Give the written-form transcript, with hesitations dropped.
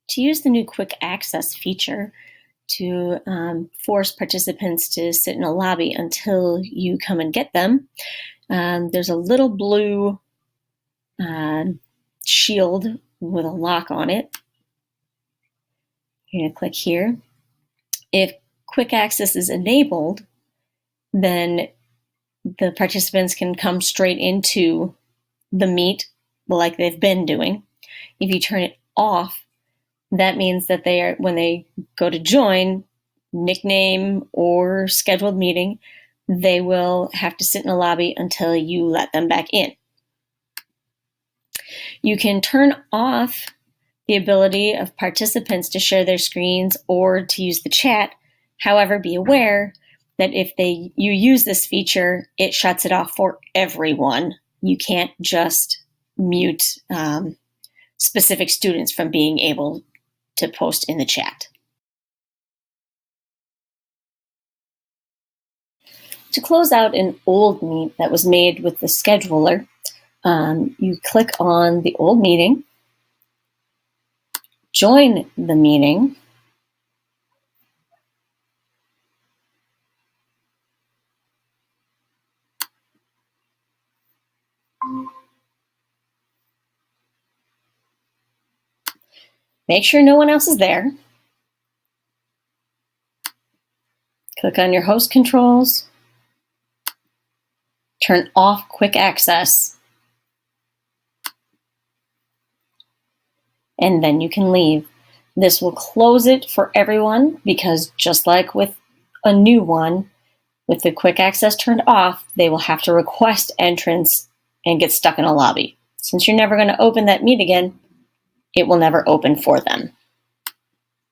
To use the new quick access feature to force participants to sit in a lobby until you come and get them, there's a little blue shield with a lock on it. You're going to click here. If quick access is enabled, then the participants can come straight into the meet like they've been doing. If you turn it off, that means that when they go to join, nickname or scheduled meeting, they will have to sit in a lobby until you let them back in. You can turn off the ability of participants to share their screens or to use the chat. However, be aware that if you use this feature, it shuts it off for everyone. You can't just mute specific students from being able to post in the chat. To close out an old meet that was made with the scheduler, you click on the old meeting, join the meeting, make sure no one else is there, click on your host controls, turn off quick access, and then you can leave. This will close it for everyone because just like with a new one, with the quick access turned off, they will have to request entrance and get stuck in a lobby. Since you're never going to open that meet again, it will never open for them.